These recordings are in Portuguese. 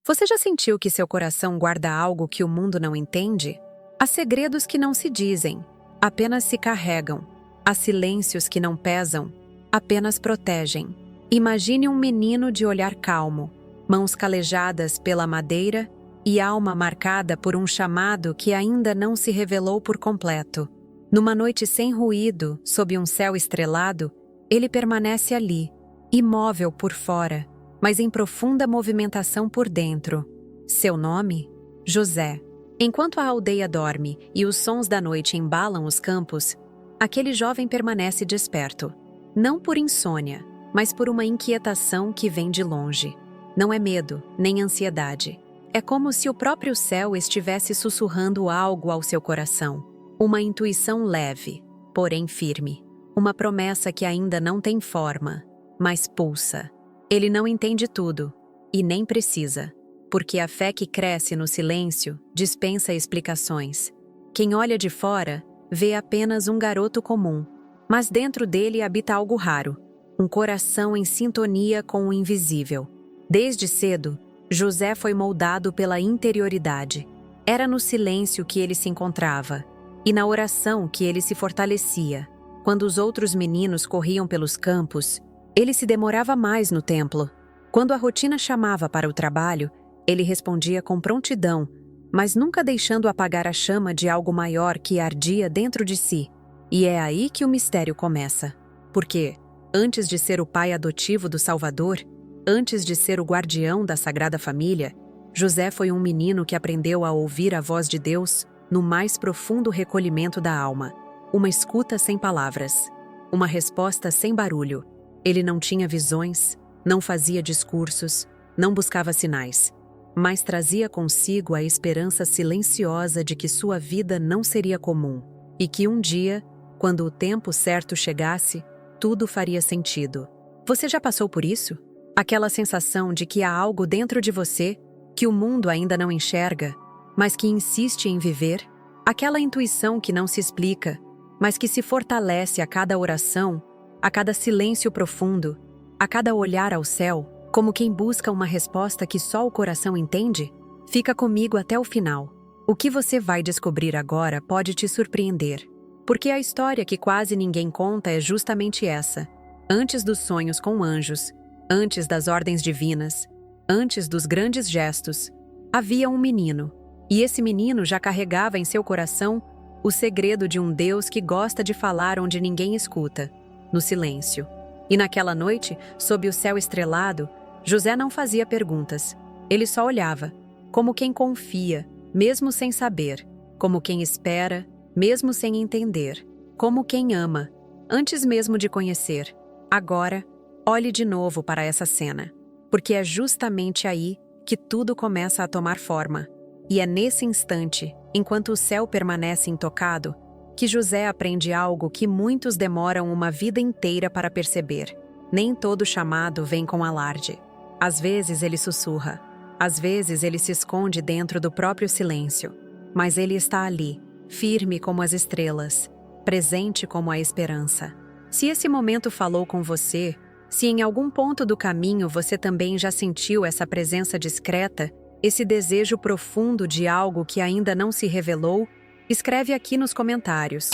Você já sentiu que seu coração guarda algo que o mundo não entende? Há segredos que não se dizem, apenas se carregam. Há silêncios que não pesam, apenas protegem. Imagine um menino de olhar calmo, mãos calejadas pela madeira e alma marcada por um chamado que ainda não se revelou por completo. Numa noite sem ruído, sob um céu estrelado, ele permanece ali, imóvel por fora, mas em profunda movimentação por dentro. Seu nome? José. Enquanto a aldeia dorme e os sons da noite embalam os campos, aquele jovem permanece desperto. Não por insônia, mas por uma inquietação que vem de longe. Não é medo, nem ansiedade. É como se o próprio céu estivesse sussurrando algo ao seu coração. Uma intuição leve, porém firme. Uma promessa que ainda não tem forma, mas pulsa. Ele não entende tudo, e nem precisa, porque a fé que cresce no silêncio dispensa explicações. Quem olha de fora vê apenas um garoto comum, mas dentro dele habita algo raro, um coração em sintonia com o invisível. Desde cedo, José foi moldado pela interioridade. Era no silêncio que ele se encontrava, e na oração que ele se fortalecia. Quando os outros meninos corriam pelos campos, ele se demorava mais no templo. Quando a rotina chamava para o trabalho, ele respondia com prontidão, mas nunca deixando apagar a chama de algo maior que ardia dentro de si. E é aí que o mistério começa. Porque, antes de ser o pai adotivo do Salvador, antes de ser o guardião da Sagrada Família, José foi um menino que aprendeu a ouvir a voz de Deus no mais profundo recolhimento da alma. Uma escuta sem palavras. Uma resposta sem barulho. Ele não tinha visões, não fazia discursos, não buscava sinais, mas trazia consigo a esperança silenciosa de que sua vida não seria comum e que um dia, quando o tempo certo chegasse, tudo faria sentido. Você já passou por isso? Aquela sensação de que há algo dentro de você que o mundo ainda não enxerga, mas que insiste em viver? Aquela intuição que não se explica, mas que se fortalece a cada oração, a cada silêncio profundo, a cada olhar ao céu, como quem busca uma resposta que só o coração entende? Fica comigo até o final. O que você vai descobrir agora pode te surpreender. Porque a história que quase ninguém conta é justamente essa. Antes dos sonhos com anjos, antes das ordens divinas, antes dos grandes gestos, havia um menino. E esse menino já carregava em seu coração o segredo de um Deus que gosta de falar onde ninguém escuta, no silêncio. E naquela noite, sob o céu estrelado, José não fazia perguntas. Ele só olhava, como quem confia, mesmo sem saber, como quem espera, mesmo sem entender, como quem ama, antes mesmo de conhecer. Agora, olhe de novo para essa cena, porque é justamente aí que tudo começa a tomar forma. E é nesse instante, enquanto o céu permanece intocado, que José aprende algo que muitos demoram uma vida inteira para perceber. Nem todo chamado vem com alarde. Às vezes ele sussurra, às vezes ele se esconde dentro do próprio silêncio, mas ele está ali, firme como as estrelas, presente como a esperança. Se esse momento falou com você, se em algum ponto do caminho você também já sentiu essa presença discreta, esse desejo profundo de algo que ainda não se revelou, escreve aqui nos comentários.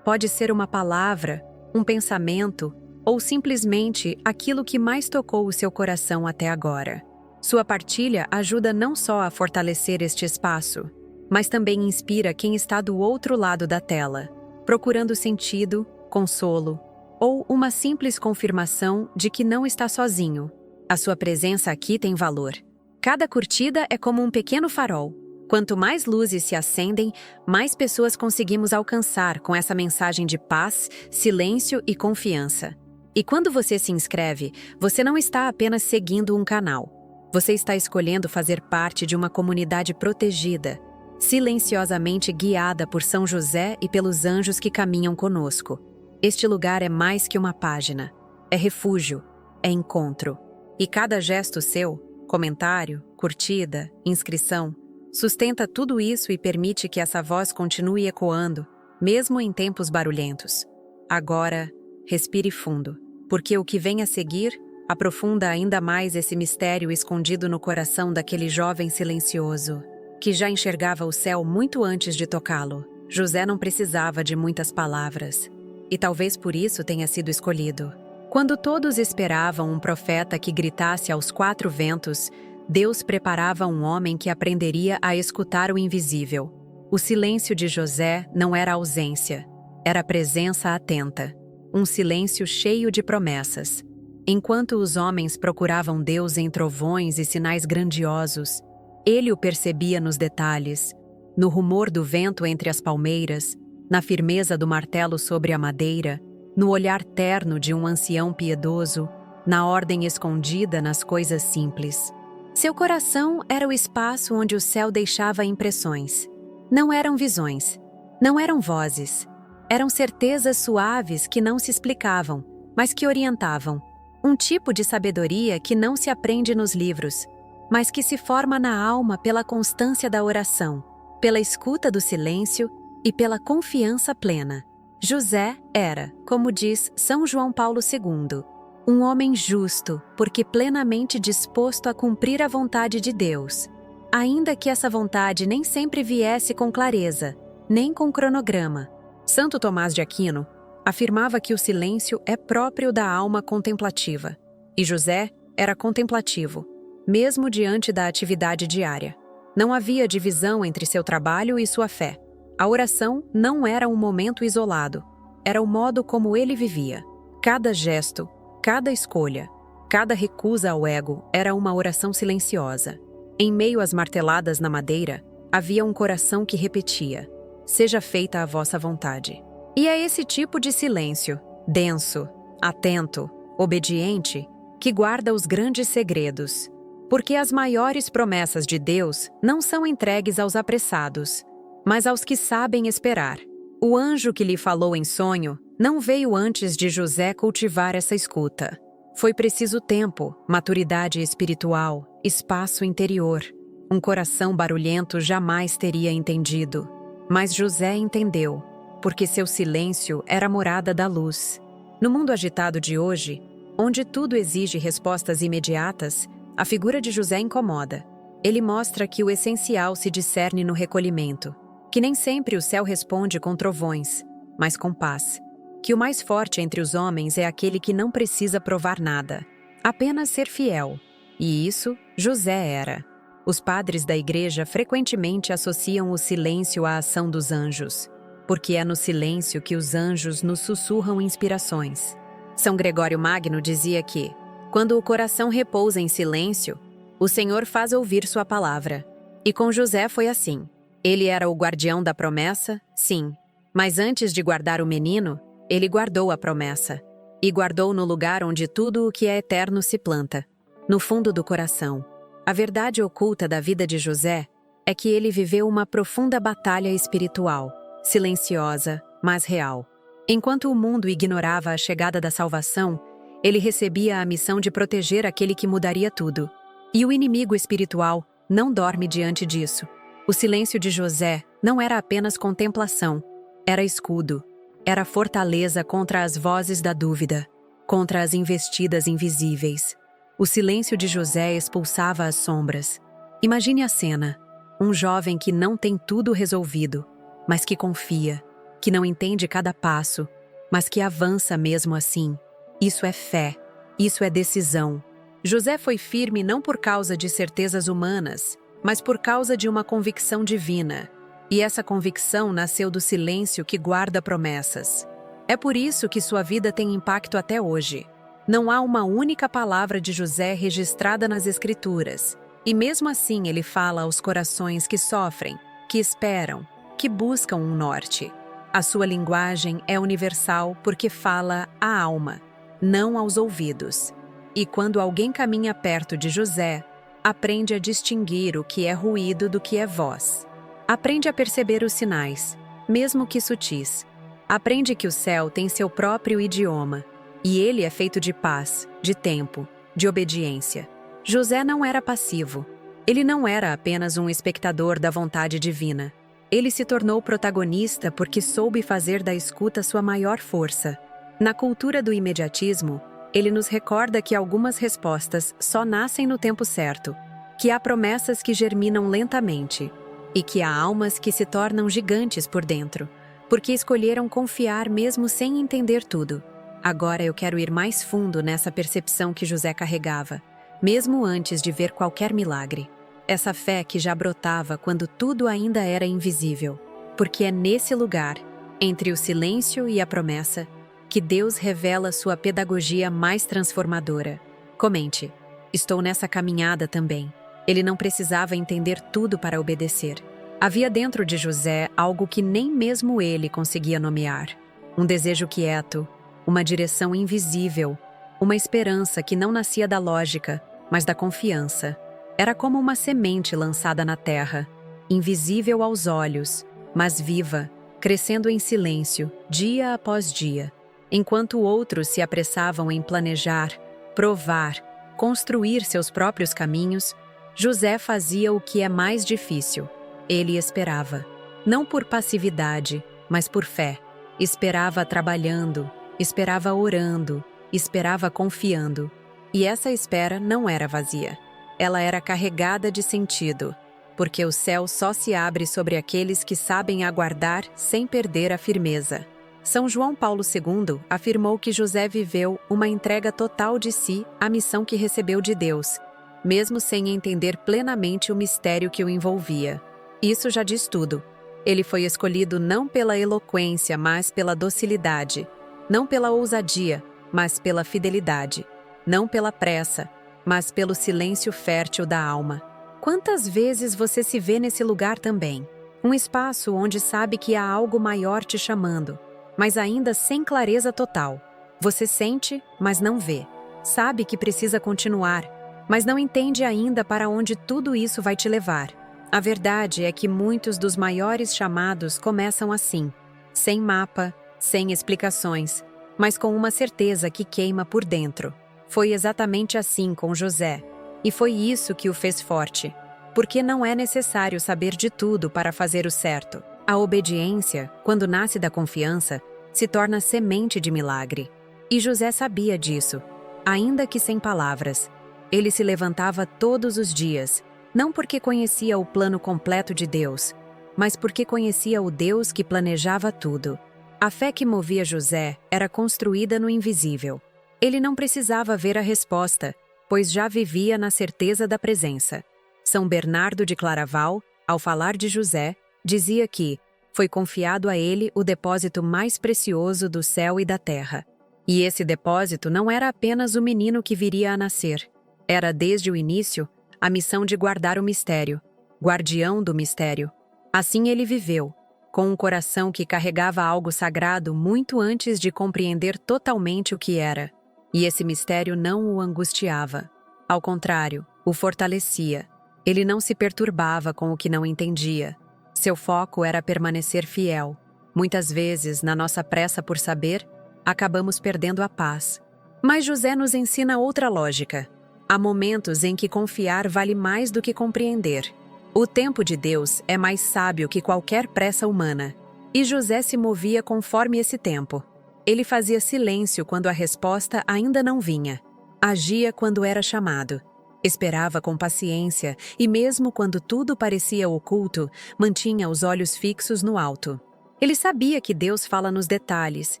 Pode ser uma palavra, um pensamento ou simplesmente aquilo que mais tocou o seu coração até agora. Sua partilha ajuda não só a fortalecer este espaço, mas também inspira quem está do outro lado da tela, procurando sentido, consolo ou uma simples confirmação de que não está sozinho. A sua presença aqui tem valor. Cada curtida é como um pequeno farol. Quanto mais luzes se acendem, mais pessoas conseguimos alcançar com essa mensagem de paz, silêncio e confiança. E quando você se inscreve, você não está apenas seguindo um canal. Você está escolhendo fazer parte de uma comunidade protegida, silenciosamente guiada por São José e pelos anjos que caminham conosco. Este lugar é mais que uma página. É refúgio, é encontro. E cada gesto seu, comentário, curtida, inscrição, sustenta tudo isso e permite que essa voz continue ecoando, mesmo em tempos barulhentos. Agora, respire fundo, porque o que vem a seguir aprofunda ainda mais esse mistério escondido no coração daquele jovem silencioso, que já enxergava o céu muito antes de tocá-lo. José não precisava de muitas palavras, e talvez por isso tenha sido escolhido. Quando todos esperavam um profeta que gritasse aos quatro ventos, Deus preparava um homem que aprenderia a escutar o invisível. O silêncio de José não era ausência, era presença atenta. Um silêncio cheio de promessas. Enquanto os homens procuravam Deus em trovões e sinais grandiosos, ele o percebia nos detalhes, no rumor do vento entre as palmeiras, na firmeza do martelo sobre a madeira, no olhar terno de um ancião piedoso, na ordem escondida nas coisas simples. Seu coração era o espaço onde o céu deixava impressões. Não eram visões, não eram vozes, eram certezas suaves que não se explicavam, mas que orientavam. Um tipo de sabedoria que não se aprende nos livros, mas que se forma na alma pela constância da oração, pela escuta do silêncio e pela confiança plena. José era, como diz São João Paulo II, um homem justo, porque plenamente disposto a cumprir a vontade de Deus, ainda que essa vontade nem sempre viesse com clareza, nem com cronograma. Santo Tomás de Aquino afirmava que o silêncio é próprio da alma contemplativa, e José era contemplativo, mesmo diante da atividade diária. Não havia divisão entre seu trabalho e sua fé. A oração não era um momento isolado, era o modo como ele vivia. Cada gesto, cada escolha, cada recusa ao ego era uma oração silenciosa. Em meio às marteladas na madeira, havia um coração que repetia: seja feita a vossa vontade. E é esse tipo de silêncio, denso, atento, obediente, que guarda os grandes segredos. Porque as maiores promessas de Deus não são entregues aos apressados, mas aos que sabem esperar. O anjo que lhe falou em sonho não veio antes de José cultivar essa escuta. Foi preciso tempo, maturidade espiritual, espaço interior. Um coração barulhento jamais teria entendido. Mas José entendeu, porque seu silêncio era a morada da luz. No mundo agitado de hoje, onde tudo exige respostas imediatas, a figura de José incomoda. Ele mostra que o essencial se discerne no recolhimento, que nem sempre o céu responde com trovões, mas com paz, que o mais forte entre os homens é aquele que não precisa provar nada, apenas ser fiel. E isso José era. Os padres da igreja frequentemente associam o silêncio à ação dos anjos, porque é no silêncio que os anjos nos sussurram inspirações. São Gregório Magno dizia que, quando o coração repousa em silêncio, o Senhor faz ouvir sua palavra. E com José foi assim. Ele era o guardião da promessa, sim, mas antes de guardar o menino, ele guardou a promessa. E guardou no lugar onde tudo o que é eterno se planta, no fundo do coração. A verdade oculta da vida de José é que ele viveu uma profunda batalha espiritual, silenciosa, mas real. Enquanto o mundo ignorava a chegada da salvação, ele recebia a missão de proteger aquele que mudaria tudo. E o inimigo espiritual não dorme diante disso. O silêncio de José não era apenas contemplação, era escudo, era fortaleza contra as vozes da dúvida, contra as investidas invisíveis. O silêncio de José expulsava as sombras. Imagine a cena: um jovem que não tem tudo resolvido, mas que confia, que não entende cada passo, mas que avança mesmo assim. Isso é fé, isso é decisão. José foi firme não por causa de certezas humanas, mas por causa de uma convicção divina. E essa convicção nasceu do silêncio que guarda promessas. É por isso que sua vida tem impacto até hoje. Não há uma única palavra de José registrada nas Escrituras. E mesmo assim ele fala aos corações que sofrem, que esperam, que buscam um norte. A sua linguagem é universal porque fala à alma, não aos ouvidos. E quando alguém caminha perto de José, aprende a distinguir o que é ruído do que é voz. Aprende a perceber os sinais, mesmo que sutis. Aprende que o céu tem seu próprio idioma, e ele é feito de paz, de tempo, de obediência. José não era passivo. Ele não era apenas um espectador da vontade divina. Ele se tornou protagonista porque soube fazer da escuta sua maior força. Na cultura do imediatismo, ele nos recorda que algumas respostas só nascem no tempo certo, que há promessas que germinam lentamente e que há almas que se tornam gigantes por dentro, porque escolheram confiar mesmo sem entender tudo. Agora eu quero ir mais fundo nessa percepção que José carregava, mesmo antes de ver qualquer milagre. Essa fé que já brotava quando tudo ainda era invisível, porque é nesse lugar, entre o silêncio e a promessa, que Deus revela sua pedagogia mais transformadora. Comente: estou nessa caminhada também. Ele não precisava entender tudo para obedecer. Havia dentro de José algo que nem mesmo ele conseguia nomear. Um desejo quieto, uma direção invisível, uma esperança que não nascia da lógica, mas da confiança. Era como uma semente lançada na terra, invisível aos olhos, mas viva, crescendo em silêncio, dia após dia. Enquanto outros se apressavam em planejar, provar, construir seus próprios caminhos, José fazia o que é mais difícil. Ele esperava, não por passividade, mas por fé. Esperava trabalhando, esperava orando, esperava confiando. E essa espera não era vazia. Ela era carregada de sentido, porque o céu só se abre sobre aqueles que sabem aguardar sem perder a firmeza. São João Paulo II afirmou que José viveu uma entrega total de si à missão que recebeu de Deus, mesmo sem entender plenamente o mistério que o envolvia. Isso já diz tudo. Ele foi escolhido não pela eloquência, mas pela docilidade, não pela ousadia, mas pela fidelidade, não pela pressa, mas pelo silêncio fértil da alma. Quantas vezes você se vê nesse lugar também? Um espaço onde sabe que há algo maior te chamando, mas ainda sem clareza total. Você sente, mas não vê. Sabe que precisa continuar, mas não entende ainda para onde tudo isso vai te levar. A verdade é que muitos dos maiores chamados começam assim, sem mapa, sem explicações, mas com uma certeza que queima por dentro. Foi exatamente assim com José, e foi isso que o fez forte, porque não é necessário saber de tudo para fazer o certo. A obediência, quando nasce da confiança, se torna semente de milagre. E José sabia disso, ainda que sem palavras. Ele se levantava todos os dias, não porque conhecia o plano completo de Deus, mas porque conhecia o Deus que planejava tudo. A fé que movia José era construída no invisível. Ele não precisava ver a resposta, pois já vivia na certeza da presença. São Bernardo de Claraval, ao falar de José, dizia que foi confiado a ele o depósito mais precioso do céu e da terra. E esse depósito não era apenas o menino que viria a nascer. Era, desde o início, a missão de guardar o mistério, guardião do mistério. Assim ele viveu, com um coração que carregava algo sagrado muito antes de compreender totalmente o que era. E esse mistério não o angustiava. Ao contrário, o fortalecia. Ele não se perturbava com o que não entendia. Seu foco era permanecer fiel. Muitas vezes, na nossa pressa por saber, acabamos perdendo a paz. Mas José nos ensina outra lógica. Há momentos em que confiar vale mais do que compreender. O tempo de Deus é mais sábio que qualquer pressa humana. E José se movia conforme esse tempo. Ele fazia silêncio quando a resposta ainda não vinha. Agia quando era chamado. Esperava com paciência e, mesmo quando tudo parecia oculto, mantinha os olhos fixos no alto. Ele sabia que Deus fala nos detalhes,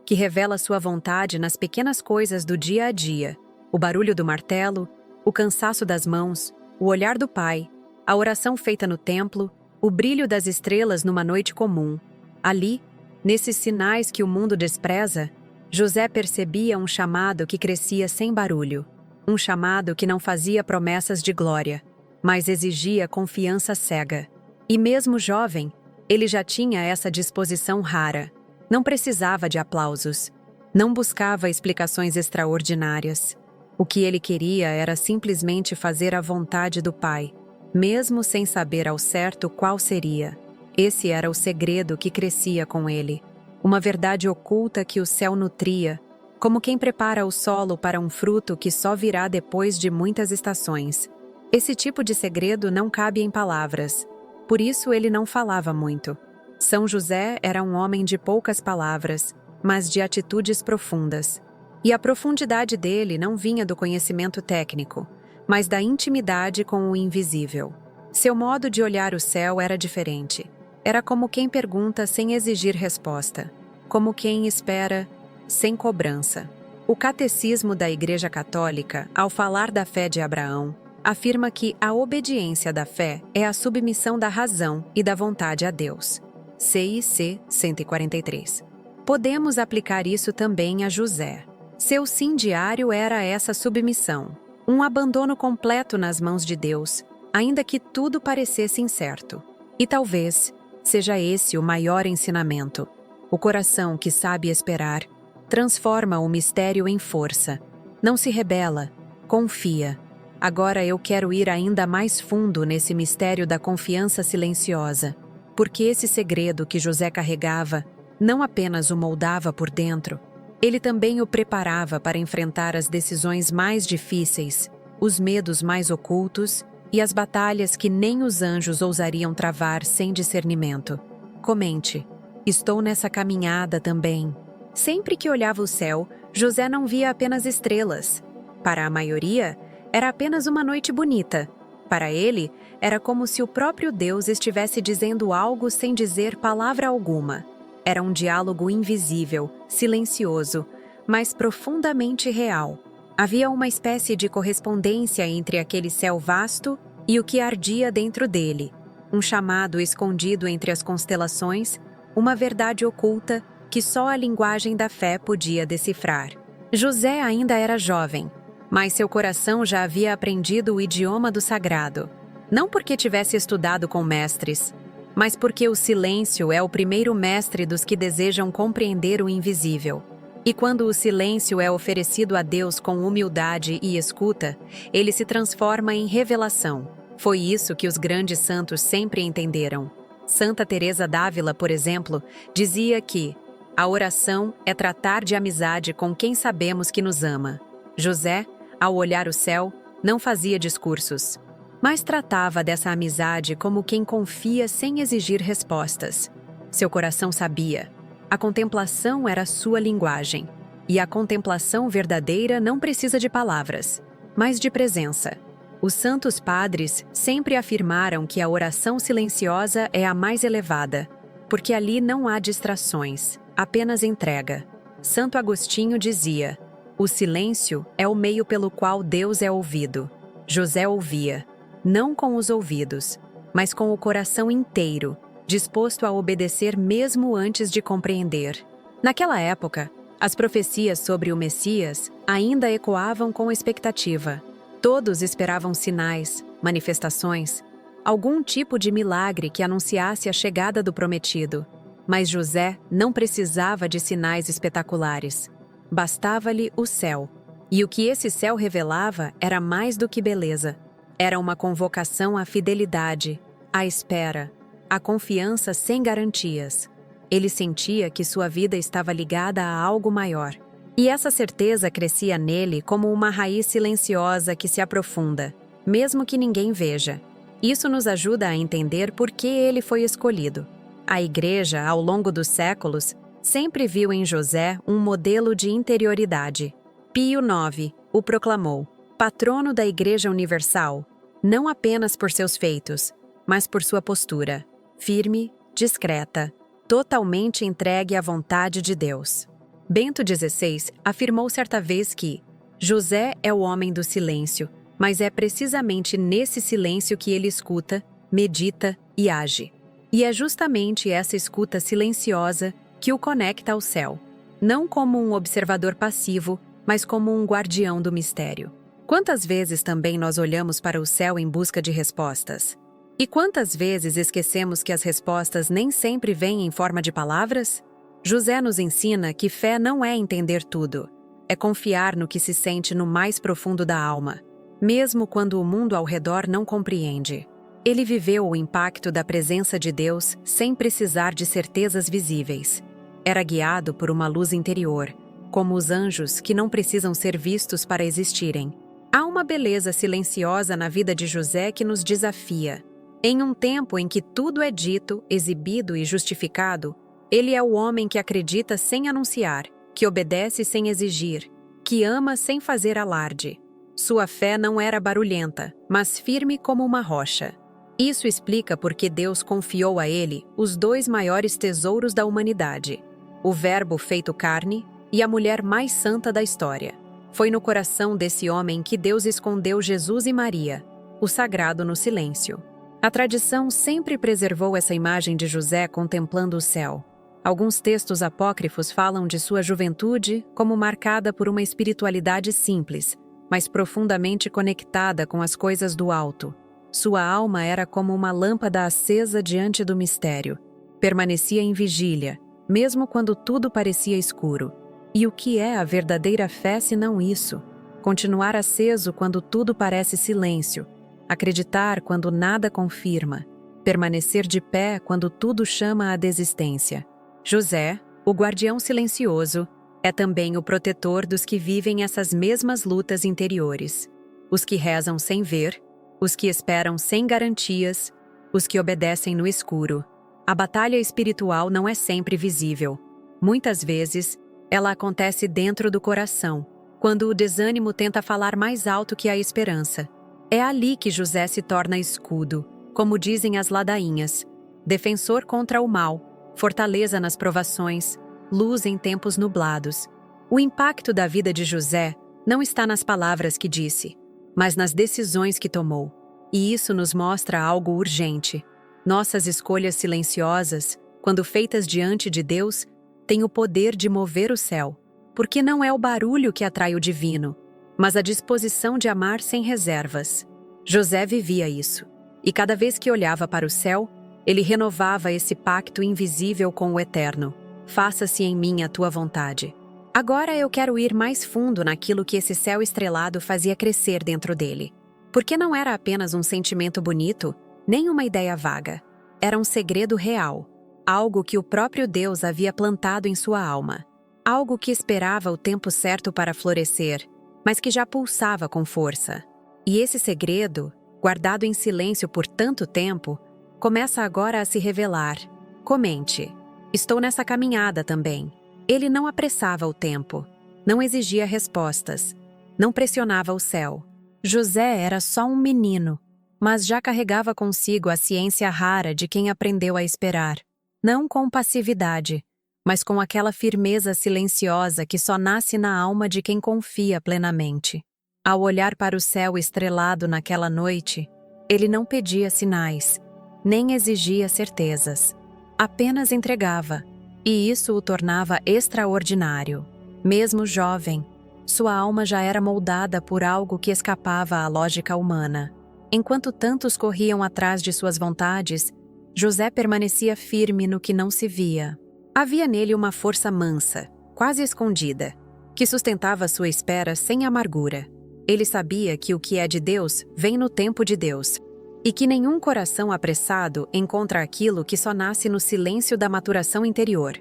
que revela sua vontade nas pequenas coisas do dia a dia. O barulho do martelo, o cansaço das mãos, o olhar do Pai, a oração feita no templo, o brilho das estrelas numa noite comum. Ali, nesses sinais que o mundo despreza, José percebia um chamado que crescia sem barulho. Um chamado que não fazia promessas de glória, mas exigia confiança cega. E mesmo jovem, ele já tinha essa disposição rara. Não precisava de aplausos. Não buscava explicações extraordinárias. O que ele queria era simplesmente fazer a vontade do Pai, mesmo sem saber ao certo qual seria. Esse era o segredo que crescia com ele. Uma verdade oculta que o céu nutria, como quem prepara o solo para um fruto que só virá depois de muitas estações. Esse tipo de segredo não cabe em palavras. Por isso ele não falava muito. São José era um homem de poucas palavras, mas de atitudes profundas. E a profundidade dele não vinha do conhecimento técnico, mas da intimidade com o invisível. Seu modo de olhar o céu era diferente. Era como quem pergunta sem exigir resposta, como quem espera sem cobrança. O Catecismo da Igreja Católica, ao falar da fé de Abraão, afirma que a obediência da fé é a submissão da razão e da vontade a Deus. CIC 143. Podemos aplicar isso também a José. Seu sim diário era essa submissão, um abandono completo nas mãos de Deus, ainda que tudo parecesse incerto. E talvez seja esse o maior ensinamento. O coração que sabe esperar transforma o mistério em força. Não se rebela, confia. Agora eu quero ir ainda mais fundo nesse mistério da confiança silenciosa, porque esse segredo que José carregava não apenas o moldava por dentro, ele também o preparava para enfrentar as decisões mais difíceis, os medos mais ocultos e as batalhas que nem os anjos ousariam travar sem discernimento. Comente: estou nessa caminhada também. Sempre que olhava o céu, José não via apenas estrelas. Para a maioria, era apenas uma noite bonita. Para ele, era como se o próprio Deus estivesse dizendo algo sem dizer palavra alguma. Era um diálogo invisível, silencioso, mas profundamente real. Havia uma espécie de correspondência entre aquele céu vasto e o que ardia dentro dele. Um chamado escondido entre as constelações, uma verdade oculta que só a linguagem da fé podia decifrar. José ainda era jovem, mas seu coração já havia aprendido o idioma do sagrado. Não porque tivesse estudado com mestres, mas porque o silêncio é o primeiro mestre dos que desejam compreender o invisível. E quando o silêncio é oferecido a Deus com humildade e escuta, ele se transforma em revelação. Foi isso que os grandes santos sempre entenderam. Santa Teresa d'Ávila, por exemplo, dizia que a oração é tratar de amizade com quem sabemos que nos ama. José, ao olhar o céu, não fazia discursos, mas tratava dessa amizade como quem confia sem exigir respostas. Seu coração sabia. A contemplação era sua linguagem. E a contemplação verdadeira não precisa de palavras, mas de presença. Os santos padres sempre afirmaram que a oração silenciosa é a mais elevada, porque ali não há distrações, apenas entrega. Santo Agostinho dizia: o silêncio é o meio pelo qual Deus é ouvido. José ouvia, não com os ouvidos, mas com o coração inteiro, disposto a obedecer mesmo antes de compreender. Naquela época, as profecias sobre o Messias ainda ecoavam com expectativa. Todos esperavam sinais, manifestações, algum tipo de milagre que anunciasse a chegada do prometido. Mas José não precisava de sinais espetaculares. Bastava-lhe o céu. E o que esse céu revelava era mais do que beleza. Era uma convocação à fidelidade, à espera, à confiança sem garantias. Ele sentia que sua vida estava ligada a algo maior. E essa certeza crescia nele como uma raiz silenciosa que se aprofunda, mesmo que ninguém veja. Isso nos ajuda a entender por que ele foi escolhido. A Igreja, ao longo dos séculos, sempre viu em José um modelo de interioridade. Pio IX o proclamou patrono da Igreja Universal, não apenas por seus feitos, mas por sua postura, firme, discreta, totalmente entregue à vontade de Deus. Bento XVI afirmou certa vez que José é o homem do silêncio, mas é precisamente nesse silêncio que ele escuta, medita e age. E é justamente essa escuta silenciosa que o conecta ao céu, não como um observador passivo, mas como um guardião do mistério. Quantas vezes também nós olhamos para o céu em busca de respostas? E quantas vezes esquecemos que as respostas nem sempre vêm em forma de palavras? José nos ensina que fé não é entender tudo, é confiar no que se sente no mais profundo da alma, mesmo quando o mundo ao redor não compreende. Ele viveu o impacto da presença de Deus sem precisar de certezas visíveis. Era guiado por uma luz interior, como os anjos que não precisam ser vistos para existirem. Há uma beleza silenciosa na vida de José que nos desafia. Em um tempo em que tudo é dito, exibido e justificado, ele é o homem que acredita sem anunciar, que obedece sem exigir, que ama sem fazer alarde. Sua fé não era barulhenta, mas firme como uma rocha. Isso explica por que Deus confiou a ele os dois maiores tesouros da humanidade: o Verbo feito carne e a mulher mais santa da história. Foi no coração desse homem que Deus escondeu Jesus e Maria, o sagrado no silêncio. A tradição sempre preservou essa imagem de José contemplando o céu. Alguns textos apócrifos falam de sua juventude como marcada por uma espiritualidade simples, mas profundamente conectada com as coisas do alto. Sua alma era como uma lâmpada acesa diante do mistério. Permanecia em vigília, mesmo quando tudo parecia escuro. E o que é a verdadeira fé senão isso? Continuar aceso quando tudo parece silêncio, acreditar quando nada confirma, permanecer de pé quando tudo chama à desistência. José, o guardião silencioso, é também o protetor dos que vivem essas mesmas lutas interiores. Os que rezam sem ver, os que esperam sem garantias, os que obedecem no escuro. A batalha espiritual não é sempre visível. Muitas vezes, ela acontece dentro do coração, quando o desânimo tenta falar mais alto que a esperança. É ali que José se torna escudo, como dizem as ladainhas, defensor contra o mal, fortaleza nas provações, luz em tempos nublados. O impacto da vida de José não está nas palavras que disse, mas nas decisões que tomou. E isso nos mostra algo urgente. Nossas escolhas silenciosas, quando feitas diante de Deus, têm o poder de mover o céu, porque não é o barulho que atrai o divino, mas a disposição de amar sem reservas. José vivia isso, e cada vez que olhava para o céu, ele renovava esse pacto invisível com o Eterno. Faça-se em mim a tua vontade. Agora eu quero ir mais fundo naquilo que esse céu estrelado fazia crescer dentro dele. Porque não era apenas um sentimento bonito, nem uma ideia vaga. Era um segredo real, algo que o próprio Deus havia plantado em sua alma. Algo que esperava o tempo certo para florescer, mas que já pulsava com força. E esse segredo, guardado em silêncio por tanto tempo, começa agora a se revelar. Comente. Estou nessa caminhada também. Ele não apressava o tempo, não exigia respostas, não pressionava o céu. José era só um menino, mas já carregava consigo a ciência rara de quem aprendeu a esperar. Não com passividade, mas com aquela firmeza silenciosa que só nasce na alma de quem confia plenamente. Ao olhar para o céu estrelado naquela noite, ele não pedia sinais, nem exigia certezas. Apenas entregava, e isso o tornava extraordinário. Mesmo jovem, sua alma já era moldada por algo que escapava à lógica humana. Enquanto tantos corriam atrás de suas vontades, José permanecia firme no que não se via. Havia nele uma força mansa, quase escondida, que sustentava sua espera sem amargura. Ele sabia que o que é de Deus vem no tempo de Deus, e que nenhum coração apressado encontra aquilo que só nasce no silêncio da maturação interior.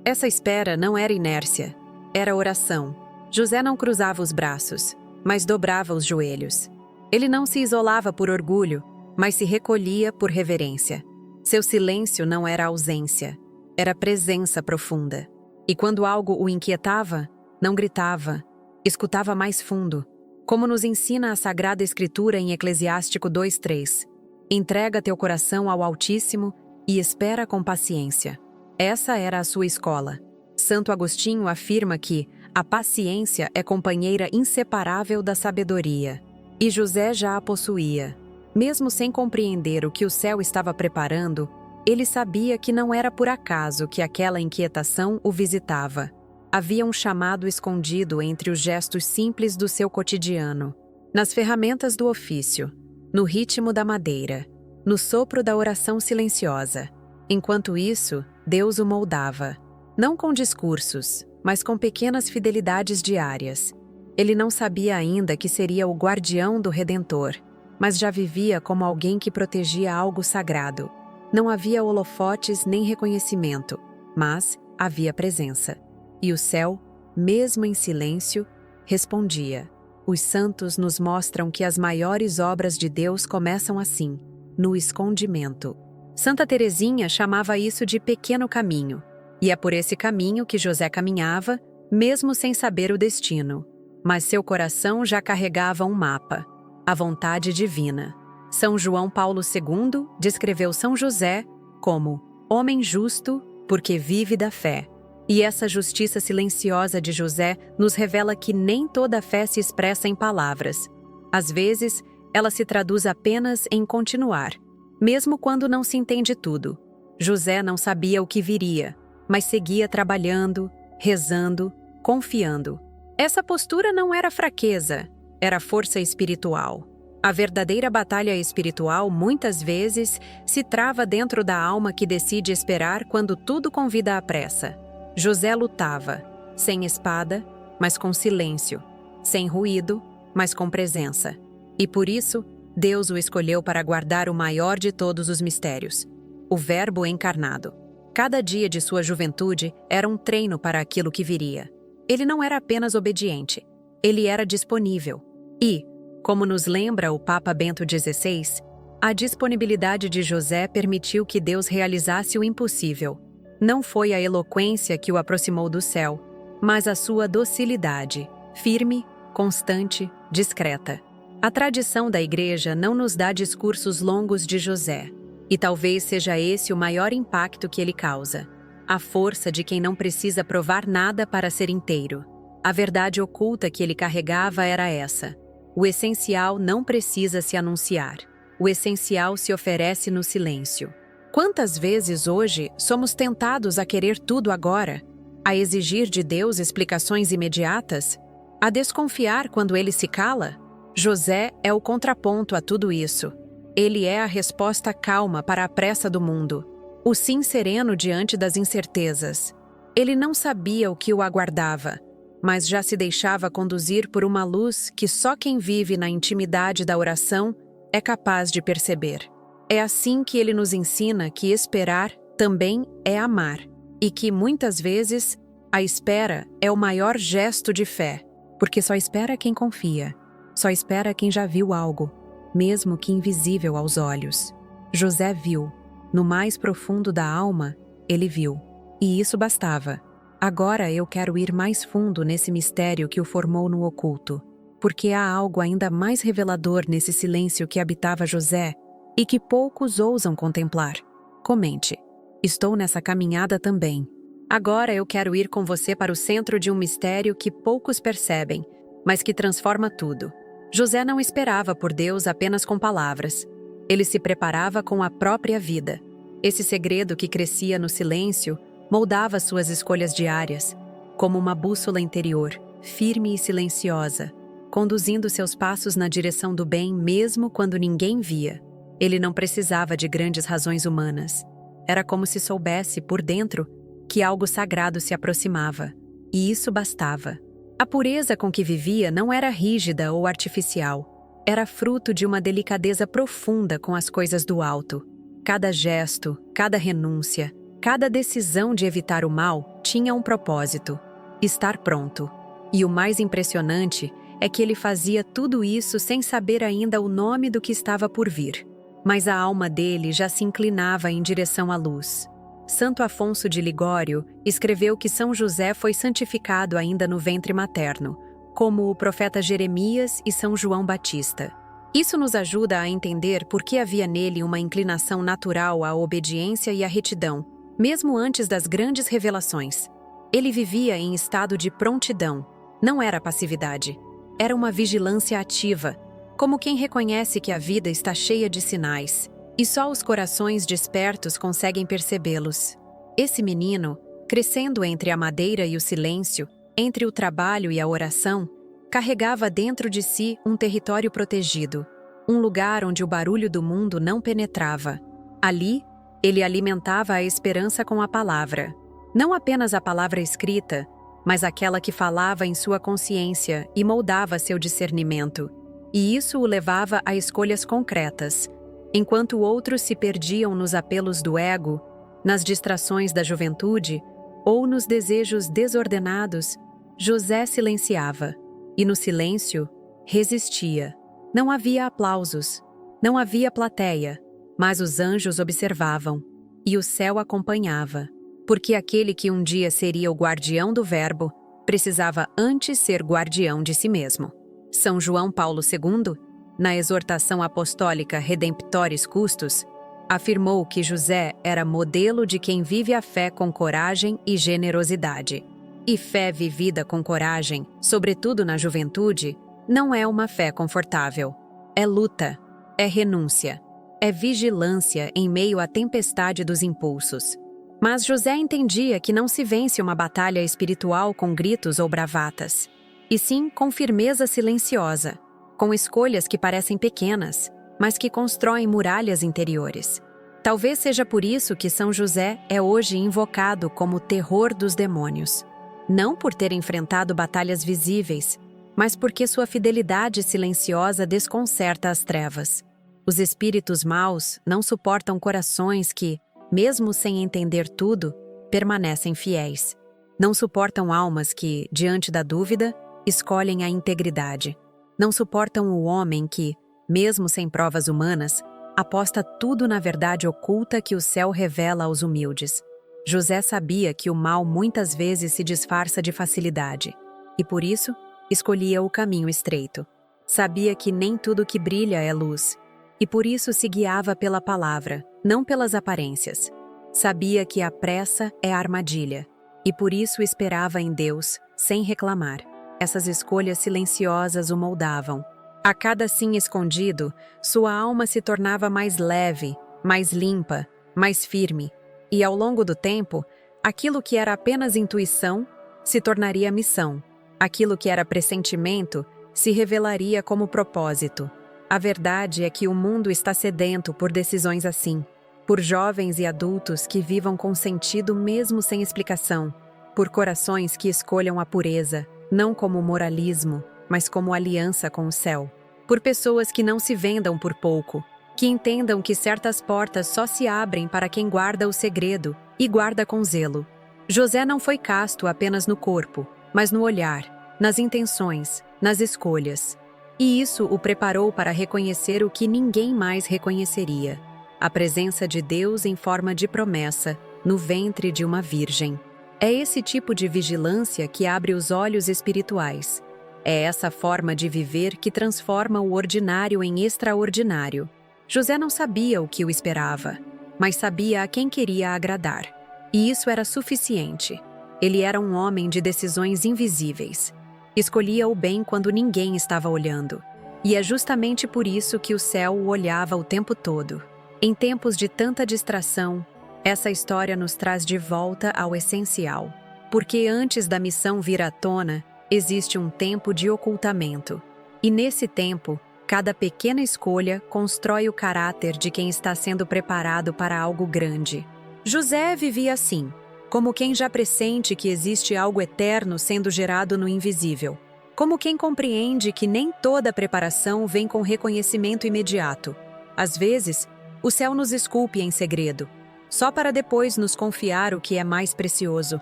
Essa espera não era inércia, era oração. José não cruzava os braços, mas dobrava os joelhos. Ele não se isolava por orgulho, mas se recolhia por reverência. Seu silêncio não era ausência, era presença profunda. E quando algo o inquietava, não gritava, escutava mais fundo, como nos ensina a Sagrada Escritura em Eclesiástico 2:3. Entrega teu coração ao Altíssimo e espera com paciência. Essa era a sua escola. Santo Agostinho afirma que a paciência é companheira inseparável da sabedoria. E José já a possuía. Mesmo sem compreender o que o céu estava preparando, ele sabia que não era por acaso que aquela inquietação o visitava. Havia um chamado escondido entre os gestos simples do seu cotidiano, nas ferramentas do ofício, no ritmo da madeira, no sopro da oração silenciosa. Enquanto isso, Deus o moldava, não com discursos, mas com pequenas fidelidades diárias. Ele não sabia ainda que seria o guardião do Redentor, mas já vivia como alguém que protegia algo sagrado. Não havia holofotes nem reconhecimento, mas havia presença. E o céu, mesmo em silêncio, respondia. Os santos nos mostram que as maiores obras de Deus começam assim, no escondimento. Santa Teresinha chamava isso de pequeno caminho, e é por esse caminho que José caminhava, mesmo sem saber o destino. mas seu coração já carregava um mapa, a vontade divina. São João Paulo II descreveu São José como homem justo porque vive da fé. E essa justiça silenciosa de José nos revela que nem toda a fé se expressa em palavras. Às vezes, ela se traduz apenas em continuar, mesmo quando não se entende tudo. José não sabia o que viria, mas seguia trabalhando, rezando, confiando. Essa postura não era fraqueza, era força espiritual. A verdadeira batalha espiritual muitas vezes se trava dentro da alma que decide esperar quando tudo convida à pressa. José lutava, sem espada, mas com silêncio, sem ruído, mas com presença. E por isso, Deus o escolheu para guardar o maior de todos os mistérios, o Verbo encarnado. Cada dia de sua juventude era um treino para aquilo que viria. Ele não era apenas obediente, ele era disponível. E, como nos lembra o Papa Bento XVI, a disponibilidade de José permitiu que Deus realizasse o impossível. Não foi a eloquência que o aproximou do céu, mas a sua docilidade, firme, constante, discreta. A tradição da Igreja não nos dá discursos longos de José, e talvez seja esse o maior impacto que ele causa. A força de quem não precisa provar nada para ser inteiro. A verdade oculta que ele carregava era essa: o essencial não precisa se anunciar. O essencial se oferece no silêncio. Quantas vezes hoje somos tentados a querer tudo agora, a exigir de Deus explicações imediatas, a desconfiar quando ele se cala? José é o contraponto a tudo isso. Ele é a resposta calma para a pressa do mundo, o sim sereno diante das incertezas. Ele não sabia o que o aguardava, mas já se deixava conduzir por uma luz que só quem vive na intimidade da oração é capaz de perceber. É assim que ele nos ensina que esperar também é amar, e que, muitas vezes, a espera é o maior gesto de fé, porque só espera quem confia, só espera quem já viu algo, mesmo que invisível aos olhos. José viu. No mais profundo da alma, ele viu. E isso bastava. Agora eu quero ir mais fundo nesse mistério que o formou no oculto, porque há algo ainda mais revelador nesse silêncio que habitava José e que poucos ousam contemplar. Comente. Estou nessa caminhada também. Agora eu quero ir com você para o centro de um mistério que poucos percebem, mas que transforma tudo. José não esperava por Deus apenas com palavras. Ele se preparava com a própria vida. Esse segredo que crescia no silêncio moldava suas escolhas diárias, como uma bússola interior, firme e silenciosa, conduzindo seus passos na direção do bem mesmo quando ninguém via. Ele não precisava de grandes razões humanas. Era como se soubesse, por dentro, que algo sagrado se aproximava. E isso bastava. A pureza com que vivia não era rígida ou artificial. Era fruto de uma delicadeza profunda com as coisas do alto. Cada gesto, cada renúncia, cada decisão de evitar o mal tinha um propósito: estar pronto. E o mais impressionante é que ele fazia tudo isso sem saber ainda o nome do que estava por vir. Mas a alma dele já se inclinava em direção à luz. Santo Afonso de Ligório escreveu que São José foi santificado ainda no ventre materno, como o profeta Jeremias e São João Batista. Isso nos ajuda a entender por que havia nele uma inclinação natural à obediência e à retidão, mesmo antes das grandes revelações. Ele vivia em estado de prontidão. Não era passividade. Era uma vigilância ativa, como quem reconhece que a vida está cheia de sinais, e só os corações despertos conseguem percebê-los. Esse menino, crescendo entre a madeira e o silêncio, entre o trabalho e a oração, carregava dentro de si um território protegido, um lugar onde o barulho do mundo não penetrava. Ali, ele alimentava a esperança com a palavra. Não apenas a palavra escrita, mas aquela que falava em sua consciência e moldava seu discernimento. E isso o levava a escolhas concretas. Enquanto outros se perdiam nos apelos do ego, nas distrações da juventude ou nos desejos desordenados, José silenciava. E no silêncio, resistia. Não havia aplausos, não havia plateia, mas os anjos observavam, e o céu acompanhava, porque aquele que um dia seria o guardião do Verbo precisava antes ser guardião de si mesmo. São João Paulo II, na exortação apostólica Redemptoris Custos, afirmou que José era modelo de quem vive a fé com coragem e generosidade. E fé vivida com coragem, sobretudo na juventude, não é uma fé confortável. É luta, é renúncia, é vigilância em meio à tempestade dos impulsos. Mas José entendia que não se vence uma batalha espiritual com gritos ou bravatas, e sim com firmeza silenciosa, com escolhas que parecem pequenas, mas que constroem muralhas interiores. Talvez seja por isso que São José é hoje invocado como o terror dos demônios. Não por ter enfrentado batalhas visíveis, mas porque sua fidelidade silenciosa desconcerta as trevas. Os espíritos maus não suportam corações que, mesmo sem entender tudo, permanecem fiéis. Não suportam almas que, diante da dúvida, escolhem a integridade. Não suportam o homem que, mesmo sem provas humanas, aposta tudo na verdade oculta que o céu revela aos humildes. José sabia que o mal muitas vezes se disfarça de facilidade, e por isso escolhia o caminho estreito. Sabia que nem tudo que brilha é luz, e por isso se guiava pela palavra, não pelas aparências. Sabia que a pressa é armadilha, e por isso esperava em Deus, sem reclamar. Essas escolhas silenciosas o moldavam. A cada sim escondido, sua alma se tornava mais leve, mais limpa, mais firme. E ao longo do tempo, aquilo que era apenas intuição se tornaria missão. Aquilo que era pressentimento se revelaria como propósito. A verdade é que o mundo está sedento por decisões assim, por jovens e adultos que vivam com sentido mesmo sem explicação, por corações que escolham a pureza, não como moralismo, mas como aliança com o céu, por pessoas que não se vendam por pouco, que entendam que certas portas só se abrem para quem guarda o segredo e guarda com zelo. José não foi casto apenas no corpo, mas no olhar, nas intenções, nas escolhas. E isso o preparou para reconhecer o que ninguém mais reconheceria: a presença de Deus em forma de promessa, no ventre de uma virgem. É esse tipo de vigilância que abre os olhos espirituais. É essa forma de viver que transforma o ordinário em extraordinário. José não sabia o que o esperava, mas sabia a quem queria agradar. E isso era suficiente. Ele era um homem de decisões invisíveis. Escolhia o bem quando ninguém estava olhando. E é justamente por isso que o céu o olhava o tempo todo. Em tempos de tanta distração, essa história nos traz de volta ao essencial. Porque antes da missão vir à tona, existe um tempo de ocultamento. E nesse tempo, cada pequena escolha constrói o caráter de quem está sendo preparado para algo grande. José vivia assim, como quem já pressente que existe algo eterno sendo gerado no invisível. Como quem compreende que nem toda preparação vem com reconhecimento imediato. Às vezes, o céu nos esculpe em segredo, só para depois nos confiar o que é mais precioso.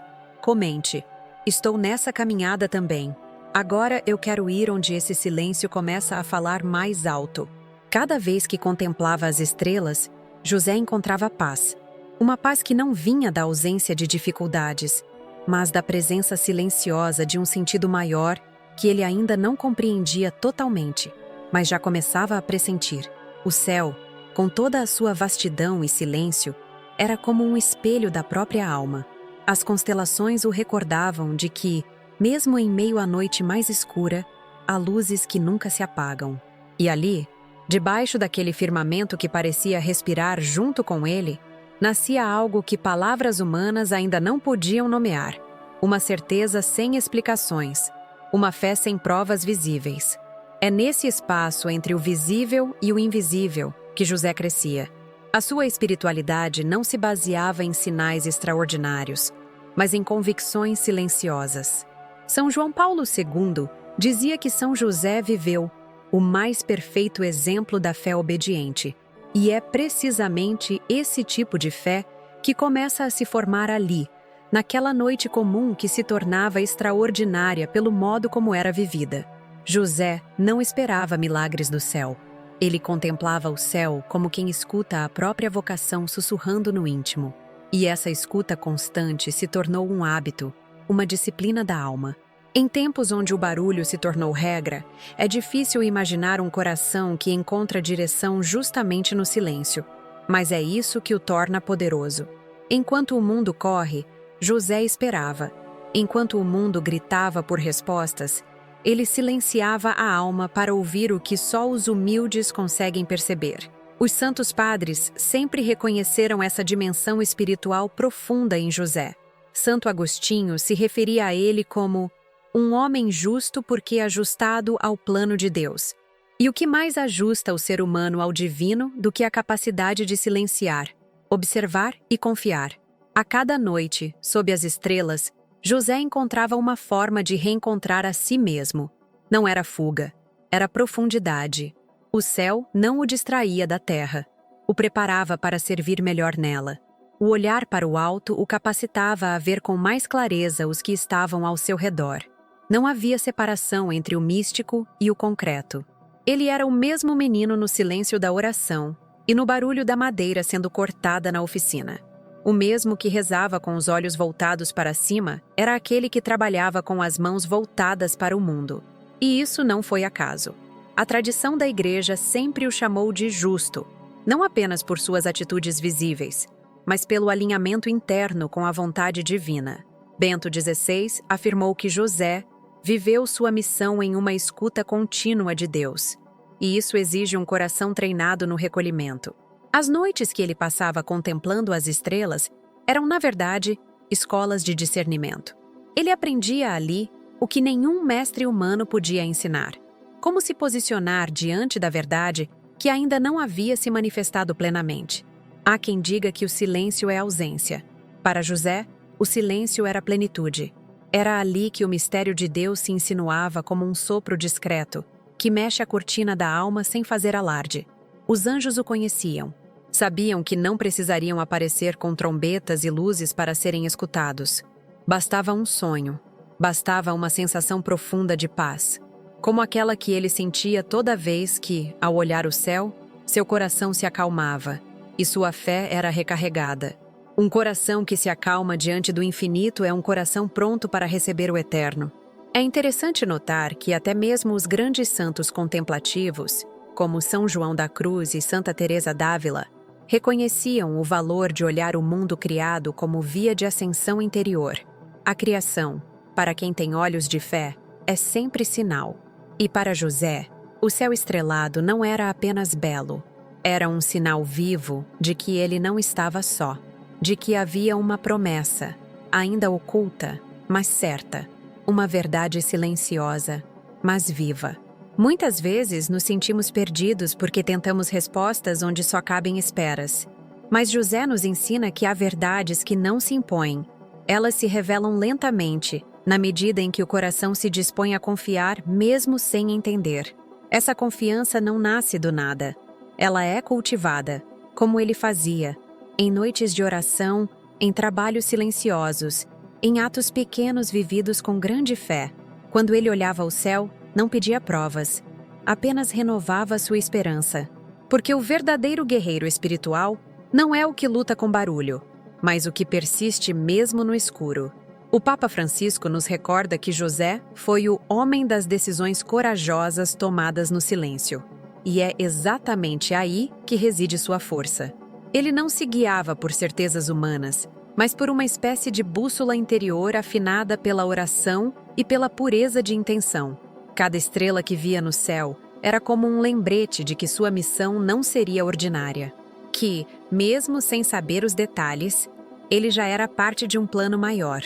Comente: estou nessa caminhada também. Agora eu quero ir onde esse silêncio começa a falar mais alto. Cada vez que contemplava as estrelas, José encontrava paz. Uma paz que não vinha da ausência de dificuldades, mas da presença silenciosa de um sentido maior que ele ainda não compreendia totalmente, mas já começava a pressentir. O céu, com toda a sua vastidão e silêncio, era como um espelho da própria alma. As constelações o recordavam de que, mesmo em meio à noite mais escura, há luzes que nunca se apagam. E ali, debaixo daquele firmamento que parecia respirar junto com ele, nascia algo que palavras humanas ainda não podiam nomear. Uma certeza sem explicações, uma fé sem provas visíveis. É nesse espaço entre o visível e o invisível que José crescia. A sua espiritualidade não se baseava em sinais extraordinários, mas em convicções silenciosas. São João Paulo II dizia que São José viveu o mais perfeito exemplo da fé obediente, e é precisamente esse tipo de fé que começa a se formar ali, naquela noite comum que se tornava extraordinária pelo modo como era vivida. José não esperava milagres do céu. Ele contemplava o céu como quem escuta a própria vocação sussurrando no íntimo. E essa escuta constante se tornou um hábito, uma disciplina da alma. Em tempos onde o barulho se tornou regra, é difícil imaginar um coração que encontra direção justamente no silêncio. Mas é isso que o torna poderoso. Enquanto o mundo corre, José esperava. Enquanto o mundo gritava por respostas, ele silenciava a alma para ouvir o que só os humildes conseguem perceber. Os santos padres sempre reconheceram essa dimensão espiritual profunda em José. Santo Agostinho se referia a ele como um homem justo porque ajustado ao plano de Deus. E o que mais ajusta o ser humano ao divino do que a capacidade de silenciar, observar e confiar? A cada noite, sob as estrelas, José encontrava uma forma de reencontrar a si mesmo. Não era fuga, era profundidade. O céu não o distraía da terra, o preparava para servir melhor nela. O olhar para o alto o capacitava a ver com mais clareza os que estavam ao seu redor. Não havia separação entre o místico e o concreto. Ele era o mesmo menino no silêncio da oração e no barulho da madeira sendo cortada na oficina. O mesmo que rezava com os olhos voltados para cima era aquele que trabalhava com as mãos voltadas para o mundo. E isso não foi acaso. A tradição da Igreja sempre o chamou de justo, não apenas por suas atitudes visíveis, mas pelo alinhamento interno com a vontade divina. Bento XVI afirmou que José viveu sua missão em uma escuta contínua de Deus, e isso exige um coração treinado no recolhimento. As noites que ele passava contemplando as estrelas eram, na verdade, escolas de discernimento. Ele aprendia ali o que nenhum mestre humano podia ensinar: como se posicionar diante da verdade que ainda não havia se manifestado plenamente. Há quem diga que o silêncio é ausência. Para José, o silêncio era plenitude. Era ali que o mistério de Deus se insinuava como um sopro discreto, que mexe a cortina da alma sem fazer alarde. Os anjos o conheciam. Sabiam que não precisariam aparecer com trombetas e luzes para serem escutados. Bastava um sonho. Bastava uma sensação profunda de paz, como aquela que ele sentia toda vez que, ao olhar o céu, seu coração se acalmava e sua fé era recarregada. Um coração que se acalma diante do infinito é um coração pronto para receber o eterno. É interessante notar que até mesmo os grandes santos contemplativos, como São João da Cruz e Santa Teresa d'Ávila, reconheciam o valor de olhar o mundo criado como via de ascensão interior. A criação, para quem tem olhos de fé, é sempre sinal. E para José, o céu estrelado não era apenas belo, era um sinal vivo de que ele não estava só, de que havia uma promessa, ainda oculta, mas certa, uma verdade silenciosa, mas viva. Muitas vezes nos sentimos perdidos porque tentamos respostas onde só cabem esperas. Mas José nos ensina que há verdades que não se impõem. Elas se revelam lentamente, na medida em que o coração se dispõe a confiar mesmo sem entender. Essa confiança não nasce do nada. Ela é cultivada, como ele fazia, em noites de oração, em trabalhos silenciosos, em atos pequenos vividos com grande fé. Quando ele olhava ao céu, não pedia provas, apenas renovava sua esperança. Porque o verdadeiro guerreiro espiritual não é o que luta com barulho, mas o que persiste mesmo no escuro. O Papa Francisco nos recorda que José foi o homem das decisões corajosas tomadas no silêncio. E é exatamente aí que reside sua força. Ele não se guiava por certezas humanas, mas por uma espécie de bússola interior afinada pela oração e pela pureza de intenção. Cada estrela que via no céu era como um lembrete de que sua missão não seria ordinária. Que, mesmo sem saber os detalhes, ele já era parte de um plano maior,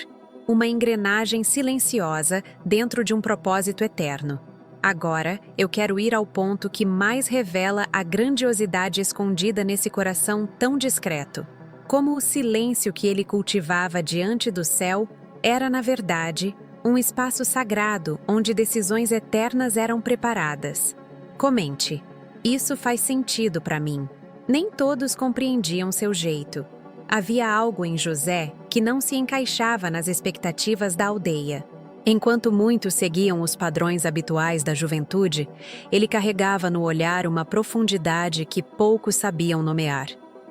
uma engrenagem silenciosa dentro de um propósito eterno. Agora, eu quero ir ao ponto que mais revela a grandiosidade escondida nesse coração tão discreto. Como o silêncio que ele cultivava diante do céu era, na verdade, um espaço sagrado onde decisões eternas eram preparadas. Comente. Isso faz sentido para mim. Nem todos compreendiam seu jeito. Havia algo em José que não se encaixava nas expectativas da aldeia. Enquanto muitos seguiam os padrões habituais da juventude, ele carregava no olhar uma profundidade que poucos sabiam nomear.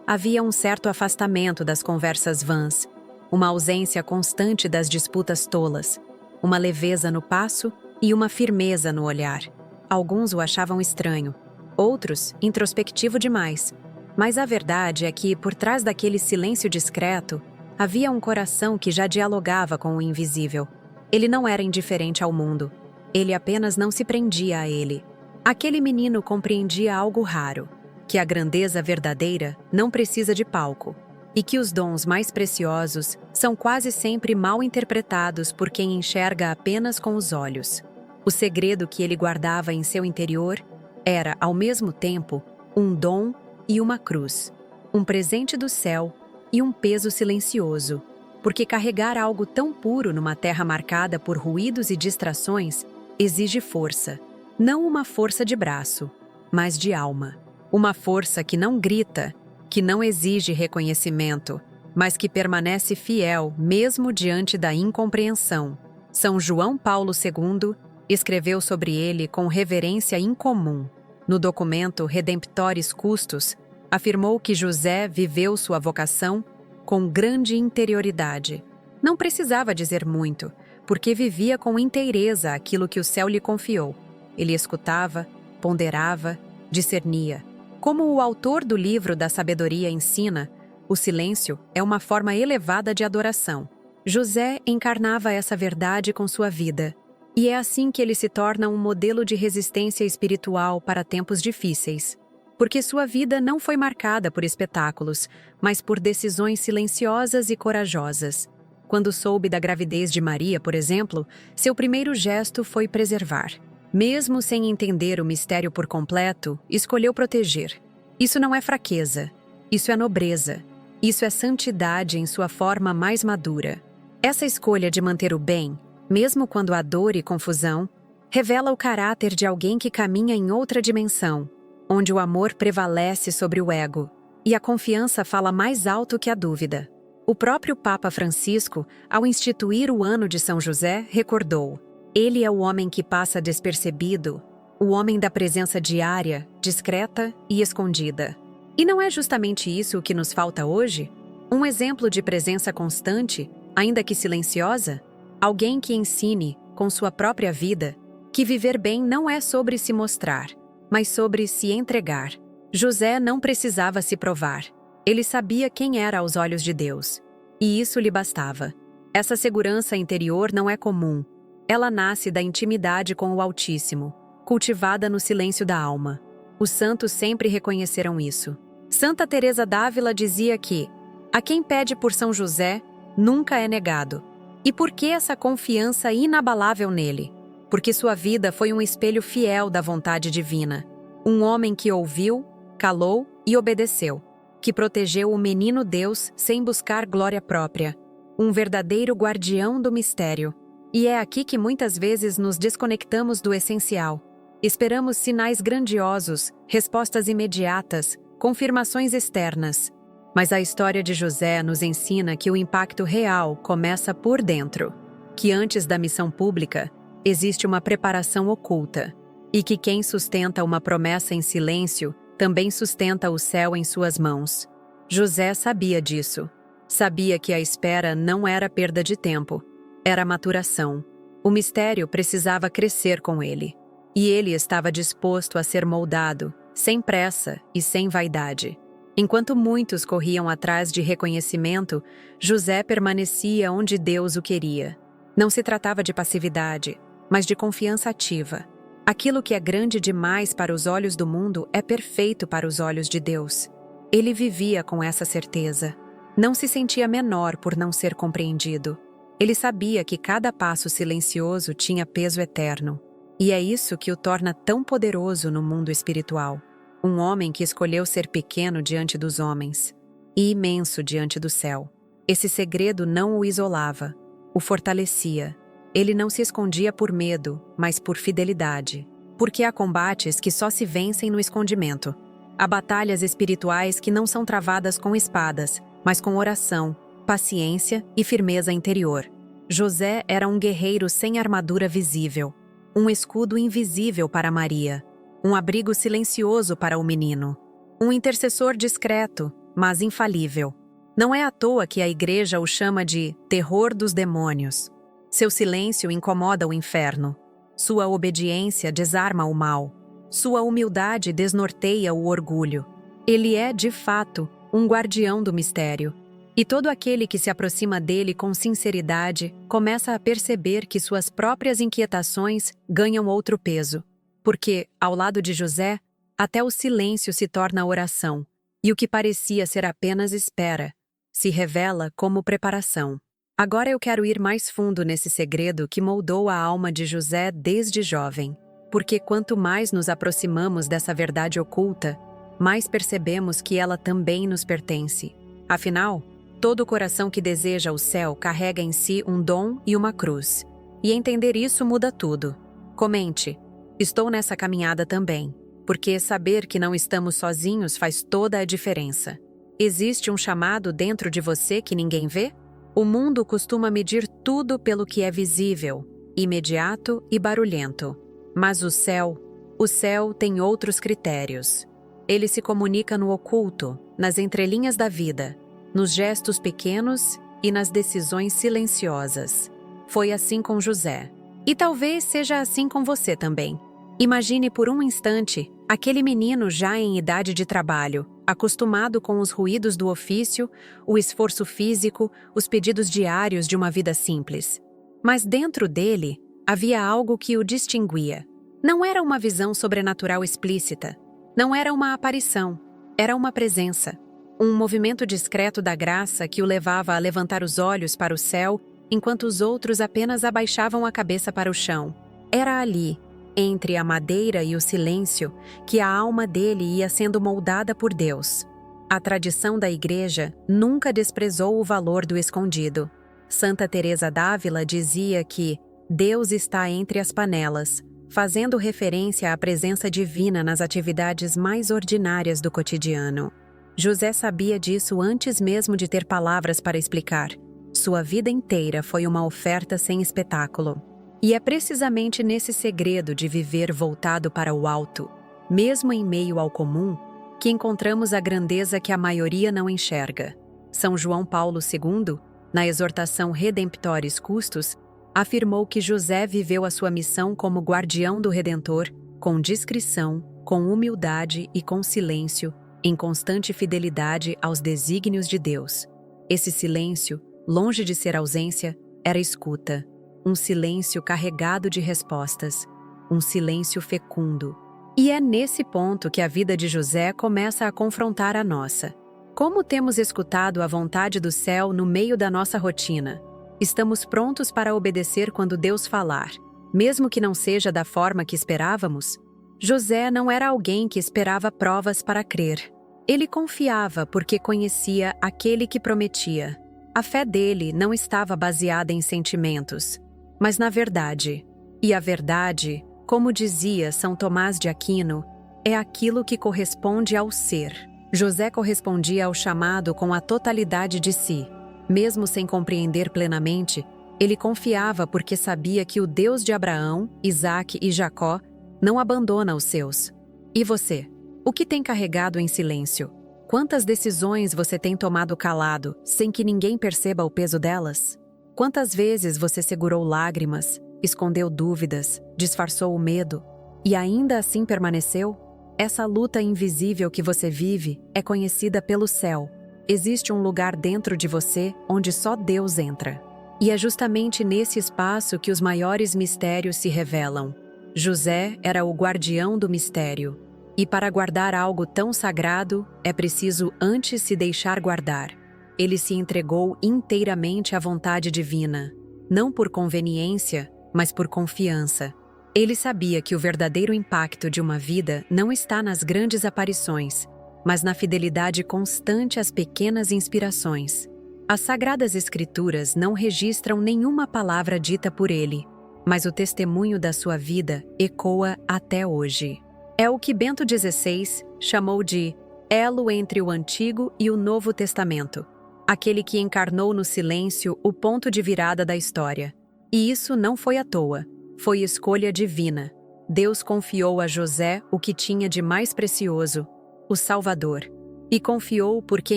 Havia um certo afastamento das conversas vãs, uma ausência constante das disputas tolas. uma leveza no passo e uma firmeza no olhar. Alguns o achavam estranho, outros introspectivo demais. Mas a verdade é que, por trás daquele silêncio discreto, havia um coração que já dialogava com o invisível. Ele não era indiferente ao mundo. Ele apenas não se prendia a ele. Aquele menino compreendia algo raro, que a grandeza verdadeira não precisa de palco, e que os dons mais preciosos são quase sempre mal interpretados por quem enxerga apenas com os olhos. O segredo que ele guardava em seu interior era, ao mesmo tempo, um dom e uma cruz, um presente do céu e um peso silencioso, porque carregar algo tão puro numa terra marcada por ruídos e distrações exige força, não uma força de braço, mas de alma. Uma força que não grita, que não exige reconhecimento, mas que permanece fiel mesmo diante da incompreensão. São João Paulo II escreveu sobre ele com reverência incomum. No documento Redemptoris Custos, afirmou que José viveu sua vocação com grande interioridade. Não precisava dizer muito, porque vivia com inteireza aquilo que o céu lhe confiou. Ele escutava, ponderava, discernia. Como o autor do livro da sabedoria ensina, o silêncio é uma forma elevada de adoração. José encarnava essa verdade com sua vida, e é assim que ele se torna um modelo de resistência espiritual para tempos difíceis. Porque sua vida não foi marcada por espetáculos, mas por decisões silenciosas e corajosas. Quando soube da gravidez de Maria, por exemplo, seu primeiro gesto foi preservar. Mesmo sem entender o mistério por completo, escolheu proteger. Isso não é fraqueza, isso é nobreza, isso é santidade em sua forma mais madura. Essa escolha de manter o bem, mesmo quando há dor e confusão, revela o caráter de alguém que caminha em outra dimensão, onde o amor prevalece sobre o ego, e a confiança fala mais alto que a dúvida. O próprio Papa Francisco, ao instituir o ano de São José, recordou: ele é o homem que passa despercebido, o homem da presença diária, discreta e escondida. E não é justamente isso o que nos falta hoje? Um exemplo de presença constante, ainda que silenciosa? Alguém que ensine, com sua própria vida, que viver bem não é sobre se mostrar, mas sobre se entregar. José não precisava se provar. Ele sabia quem era aos olhos de Deus. E isso lhe bastava. Essa segurança interior não é comum. Ela nasce da intimidade com o Altíssimo, cultivada no silêncio da alma. Os santos sempre reconheceram isso. Santa Teresa d'Ávila dizia que a quem pede por São José nunca é negado. E por que essa confiança inabalável nele? Porque sua vida foi um espelho fiel da vontade divina. Um homem que ouviu, calou e obedeceu, que protegeu o menino Deus sem buscar glória própria. Um verdadeiro guardião do mistério. E é aqui que muitas vezes nos desconectamos do essencial. Esperamos sinais grandiosos, respostas imediatas, confirmações externas. Mas a história de José nos ensina que o impacto real começa por dentro. Que antes da missão pública, existe uma preparação oculta. E que quem sustenta uma promessa em silêncio também sustenta o céu em suas mãos. José sabia disso. Sabia que a espera não era perda de tempo. Era maturação. O mistério precisava crescer com ele. E ele estava disposto a ser moldado, sem pressa e sem vaidade. Enquanto muitos corriam atrás de reconhecimento, José permanecia onde Deus o queria. Não se tratava de passividade, mas de confiança ativa. Aquilo que é grande demais para os olhos do mundo é perfeito para os olhos de Deus. Ele vivia com essa certeza. Não se sentia menor por não ser compreendido. Ele sabia que cada passo silencioso tinha peso eterno. E é isso que o torna tão poderoso no mundo espiritual. Um homem que escolheu ser pequeno diante dos homens e imenso diante do céu. Esse segredo não o isolava, o fortalecia. Ele não se escondia por medo, mas por fidelidade. Porque há combates que só se vencem no escondimento. Há batalhas espirituais que não são travadas com espadas, mas com oração, paciência e firmeza interior. José era um guerreiro sem armadura visível, um escudo invisível para Maria, um abrigo silencioso para o menino, um intercessor discreto, mas infalível. Não é à toa que a igreja o chama de terror dos demônios. Seu silêncio incomoda o inferno. Sua obediência desarma o mal. Sua humildade desnorteia o orgulho. Ele é, de fato, um guardião do mistério. E todo aquele que se aproxima dele com sinceridade começa a perceber que suas próprias inquietações ganham outro peso. Porque, ao lado de José, até o silêncio se torna oração, e o que parecia ser apenas espera se revela como preparação. Agora eu quero ir mais fundo nesse segredo que moldou a alma de José desde jovem, porque quanto mais nos aproximamos dessa verdade oculta, mais percebemos que ela também nos pertence. Afinal, todo coração que deseja o céu carrega em si um dom e uma cruz. E entender isso muda tudo. Comente: estou nessa caminhada também, porque saber que não estamos sozinhos faz toda a diferença. Existe um chamado dentro de você que ninguém vê? O mundo costuma medir tudo pelo que é visível, imediato e barulhento. Mas o céu tem outros critérios. Ele se comunica no oculto, nas entrelinhas da vida, nos gestos pequenos e nas decisões silenciosas. Foi assim com José. E talvez seja assim com você também. Imagine por um instante aquele menino já em idade de trabalho, acostumado com os ruídos do ofício, o esforço físico, os pedidos diários de uma vida simples. Mas dentro dele havia algo que o distinguia. Não era uma visão sobrenatural explícita. Não era uma aparição. Era uma presença. Um movimento discreto da graça que o levava a levantar os olhos para o céu, enquanto os outros apenas abaixavam a cabeça para o chão. Era ali, entre a madeira e o silêncio, que a alma dele ia sendo moldada por Deus. A tradição da Igreja nunca desprezou o valor do escondido. Santa Teresa d'Ávila dizia que Deus está entre as panelas, fazendo referência à presença divina nas atividades mais ordinárias do cotidiano. José sabia disso antes mesmo de ter palavras para explicar. Sua vida inteira foi uma oferta sem espetáculo. E é precisamente nesse segredo de viver voltado para o alto, mesmo em meio ao comum, que encontramos a grandeza que a maioria não enxerga. São João Paulo II, na exortação Redemptoris Custos, afirmou que José viveu a sua missão como guardião do Redentor, com discrição, com humildade e com silêncio, em constante fidelidade aos desígnios de Deus. Esse silêncio, longe de ser ausência, era escuta. Um silêncio carregado de respostas, um silêncio fecundo. E é nesse ponto que a vida de José começa a confrontar a nossa. Como temos escutado a vontade do céu no meio da nossa rotina? Estamos prontos para obedecer quando Deus falar, mesmo que não seja da forma que esperávamos? José não era alguém que esperava provas para crer. Ele confiava porque conhecia aquele que prometia. A fé dele não estava baseada em sentimentos, mas na verdade. E a verdade, como dizia São Tomás de Aquino, é aquilo que corresponde ao ser. José correspondia ao chamado com a totalidade de si. Mesmo sem compreender plenamente, ele confiava porque sabia que o Deus de Abraão, Isaque e Jacó não abandona os seus. E você? O que tem carregado em silêncio? Quantas decisões você tem tomado calado, sem que ninguém perceba o peso delas? Quantas vezes você segurou lágrimas, escondeu dúvidas, disfarçou o medo, e ainda assim permaneceu? Essa luta invisível que você vive é conhecida pelo céu. Existe um lugar dentro de você onde só Deus entra. E é justamente nesse espaço que os maiores mistérios se revelam. José era o guardião do mistério. E para guardar algo tão sagrado, é preciso antes se deixar guardar. Ele se entregou inteiramente à vontade divina, não por conveniência, mas por confiança. Ele sabia que o verdadeiro impacto de uma vida não está nas grandes aparições, mas na fidelidade constante às pequenas inspirações. As Sagradas Escrituras não registram nenhuma palavra dita por ele, mas o testemunho da sua vida ecoa até hoje. É o que Bento XVI chamou de elo entre o Antigo e o Novo Testamento, aquele que encarnou no silêncio o ponto de virada da história. E isso não foi à toa, foi escolha divina. Deus confiou a José o que tinha de mais precioso, o Salvador. E confiou porque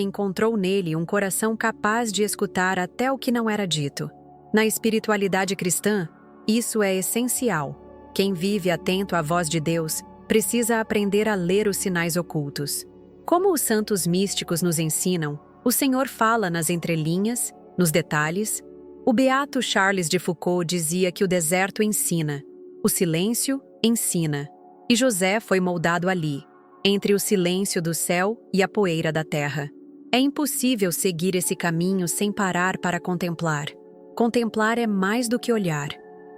encontrou nele um coração capaz de escutar até o que não era dito. Na espiritualidade cristã, isso é essencial. Quem vive atento à voz de Deus precisa aprender a ler os sinais ocultos. Como os santos místicos nos ensinam, o Senhor fala nas entrelinhas, nos detalhes. O beato Charles de Foucault dizia que o deserto ensina, o silêncio ensina. E José foi moldado ali, entre o silêncio do céu e a poeira da terra. É impossível seguir esse caminho sem parar para contemplar. Contemplar é mais do que olhar,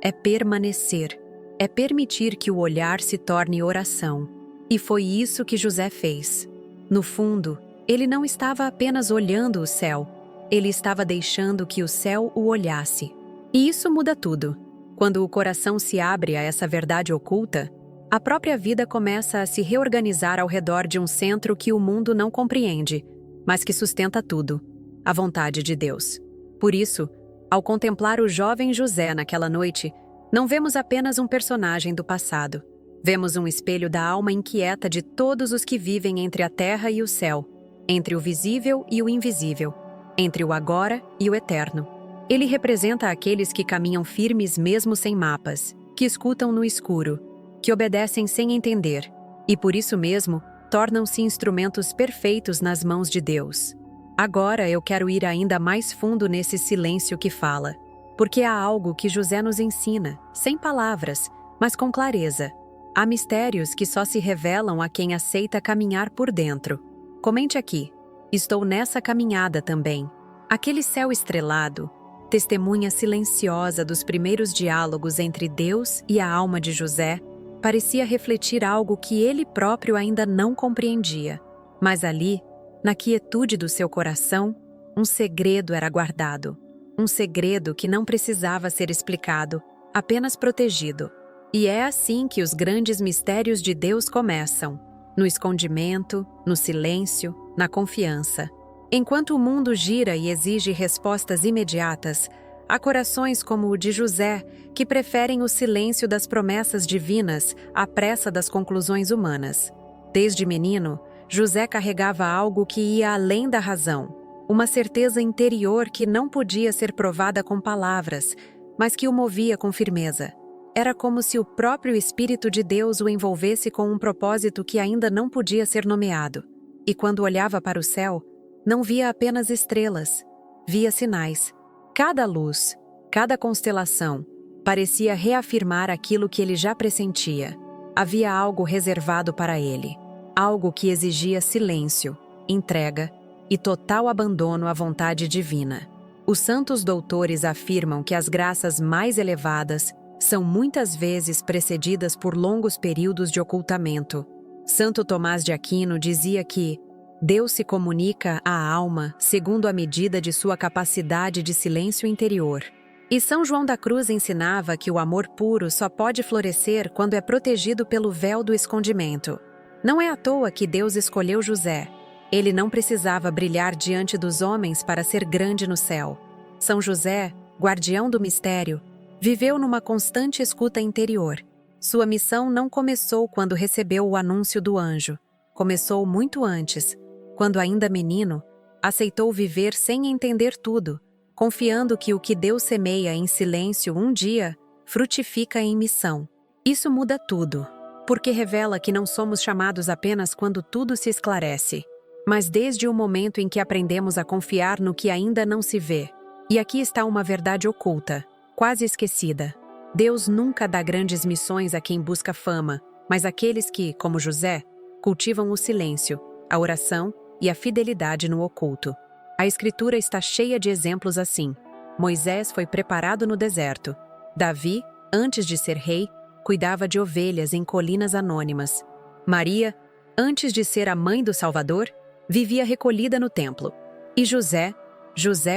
é permanecer, é permitir que o olhar se torne oração. E foi isso que José fez. No fundo, ele não estava apenas olhando o céu, ele estava deixando que o céu o olhasse. E isso muda tudo. Quando o coração se abre a essa verdade oculta, a própria vida começa a se reorganizar ao redor de um centro que o mundo não compreende, mas que sustenta tudo, a vontade de Deus. Por isso, ao contemplar o jovem José naquela noite, não vemos apenas um personagem do passado. Vemos um espelho da alma inquieta de todos os que vivem entre a terra e o céu, entre o visível e o invisível, entre o agora e o eterno. Ele representa aqueles que caminham firmes mesmo sem mapas, que escutam no escuro, que obedecem sem entender, e por isso mesmo tornam-se instrumentos perfeitos nas mãos de Deus. Agora eu quero ir ainda mais fundo nesse silêncio que fala, porque há algo que José nos ensina, sem palavras, mas com clareza. Há mistérios que só se revelam a quem aceita caminhar por dentro. Comente aqui. Estou nessa caminhada também. Aquele céu estrelado, testemunha silenciosa dos primeiros diálogos entre Deus e a alma de José, parecia refletir algo que ele próprio ainda não compreendia. Mas ali, na quietude do seu coração, um segredo era guardado. Um segredo que não precisava ser explicado, apenas protegido. E é assim que os grandes mistérios de Deus começam, no escondimento, no silêncio, na confiança. Enquanto o mundo gira e exige respostas imediatas, há corações como o de José, que preferem o silêncio das promessas divinas à pressa das conclusões humanas. Desde menino, José carregava algo que ia além da razão, uma certeza interior que não podia ser provada com palavras, mas que o movia com firmeza. Era como se o próprio Espírito de Deus o envolvesse com um propósito que ainda não podia ser nomeado. E quando olhava para o céu, não via apenas estrelas, via sinais. Cada luz, cada constelação, parecia reafirmar aquilo que ele já pressentia. Havia algo reservado para ele, algo que exigia silêncio, entrega e total abandono à vontade divina. Os santos doutores afirmam que as graças mais elevadas são muitas vezes precedidas por longos períodos de ocultamento. Santo Tomás de Aquino dizia que Deus se comunica à alma segundo a medida de sua capacidade de silêncio interior. E São João da Cruz ensinava que o amor puro só pode florescer quando é protegido pelo véu do escondimento. Não é à toa que Deus escolheu José. Ele não precisava brilhar diante dos homens para ser grande no céu. São José, guardião do mistério, viveu numa constante escuta interior. Sua missão não começou quando recebeu o anúncio do anjo. Começou muito antes, quando ainda menino, aceitou viver sem entender tudo, confiando que o que Deus semeia em silêncio um dia, frutifica em missão. Isso muda tudo, porque revela que não somos chamados apenas quando tudo se esclarece, mas desde o momento em que aprendemos a confiar no que ainda não se vê. E aqui está uma verdade oculta, quase esquecida. Deus nunca dá grandes missões a quem busca fama, mas àqueles que, como José, cultivam o silêncio, a oração e a fidelidade no oculto. A Escritura está cheia de exemplos assim. Moisés foi preparado no deserto. Davi, antes de ser rei, cuidava de ovelhas em colinas anônimas. Maria, antes de ser a mãe do Salvador, vivia recolhida no templo. E José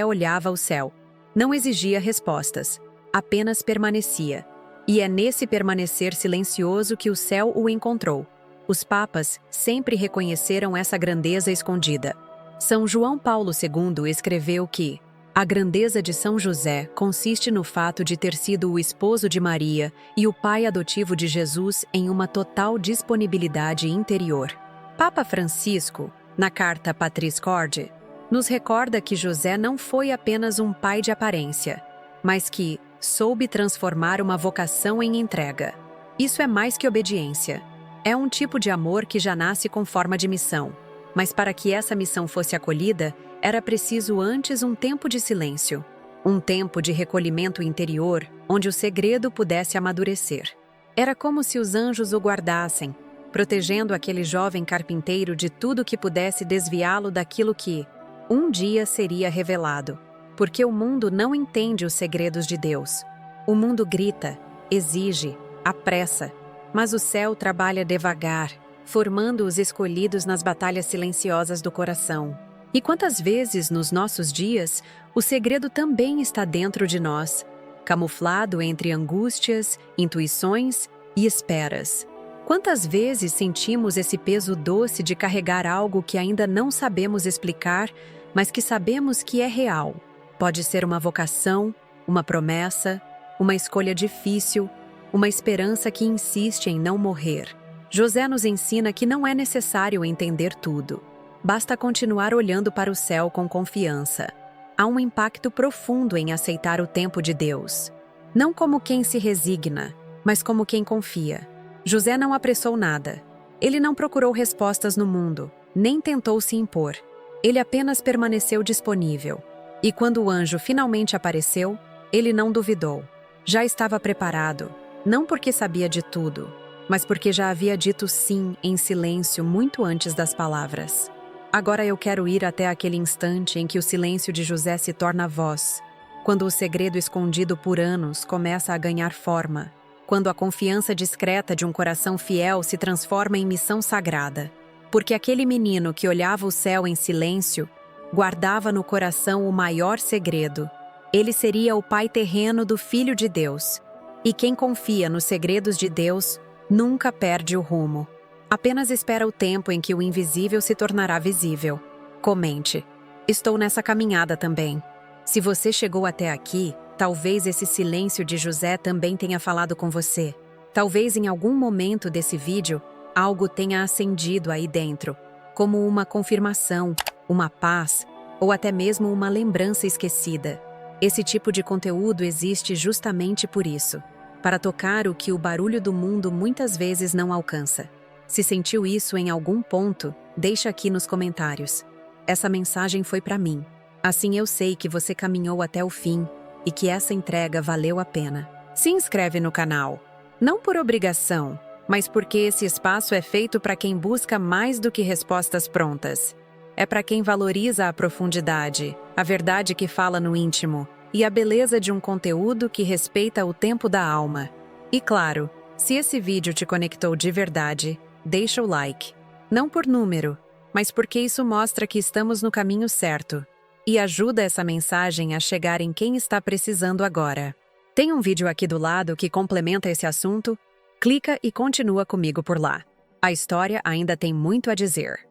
olhava o céu. Não exigia respostas, apenas permanecia. E é nesse permanecer silencioso que o céu o encontrou. Os papas sempre reconheceram essa grandeza escondida. São João Paulo II escreveu que a grandeza de São José consiste no fato de ter sido o esposo de Maria e o pai adotivo de Jesus em uma total disponibilidade interior. Papa Francisco, na carta Patris Corde, nos recorda que José não foi apenas um pai de aparência. mas que soube transformar uma vocação em entrega. Isso é mais que obediência. É um tipo de amor que já nasce com forma de missão. Mas para que essa missão fosse acolhida, era preciso antes um tempo de silêncio. Um tempo de recolhimento interior, onde o segredo pudesse amadurecer. Era como se os anjos o guardassem, protegendo aquele jovem carpinteiro de tudo que pudesse desviá-lo daquilo que, um dia, seria revelado. Porque o mundo não entende os segredos de Deus. O mundo grita, exige, apressa, mas o céu trabalha devagar, formando os escolhidos nas batalhas silenciosas do coração. E quantas vezes, nos nossos dias, o segredo também está dentro de nós, camuflado entre angústias, intuições e esperas. Quantas vezes sentimos esse peso doce de carregar algo que ainda não sabemos explicar, mas que sabemos que é real? Pode ser uma vocação, uma promessa, uma escolha difícil, uma esperança que insiste em não morrer. José nos ensina que não é necessário entender tudo. Basta continuar olhando para o céu com confiança. Há um impacto profundo em aceitar o tempo de Deus. Não como quem se resigna, mas como quem confia. José não apressou nada. Ele não procurou respostas no mundo, nem tentou se impor. Ele apenas permaneceu disponível. E quando o anjo finalmente apareceu, ele não duvidou. Já estava preparado, não porque sabia de tudo, mas porque já havia dito sim em silêncio muito antes das palavras. Agora eu quero ir até aquele instante em que o silêncio de José se torna voz, quando o segredo escondido por anos começa a ganhar forma, quando a confiança discreta de um coração fiel se transforma em missão sagrada. Porque aquele menino que olhava o céu em silêncio guardava no coração o maior segredo. Ele seria o pai terreno do Filho de Deus. E quem confia nos segredos de Deus nunca perde o rumo. Apenas espera o tempo em que o invisível se tornará visível. Comente. Estou nessa caminhada também. Se você chegou até aqui, talvez esse silêncio de José também tenha falado com você. Talvez em algum momento desse vídeo, algo tenha acendido aí dentro, como uma confirmação, uma paz, ou até mesmo uma lembrança esquecida. Esse tipo de conteúdo existe justamente por isso, para tocar o que o barulho do mundo muitas vezes não alcança. Se sentiu isso em algum ponto, deixa aqui nos comentários. Essa mensagem foi para mim. Assim eu sei que você caminhou até o fim e que essa entrega valeu a pena. Se inscreve no canal, não por obrigação, mas porque esse espaço é feito para quem busca mais do que respostas prontas. É para quem valoriza a profundidade, a verdade que fala no íntimo e a beleza de um conteúdo que respeita o tempo da alma. E claro, se esse vídeo te conectou de verdade, deixa o like. Não por número, mas porque isso mostra que estamos no caminho certo e ajuda essa mensagem a chegar em quem está precisando agora. Tem um vídeo aqui do lado que complementa esse assunto? Clica e continua comigo por lá. A história ainda tem muito a dizer.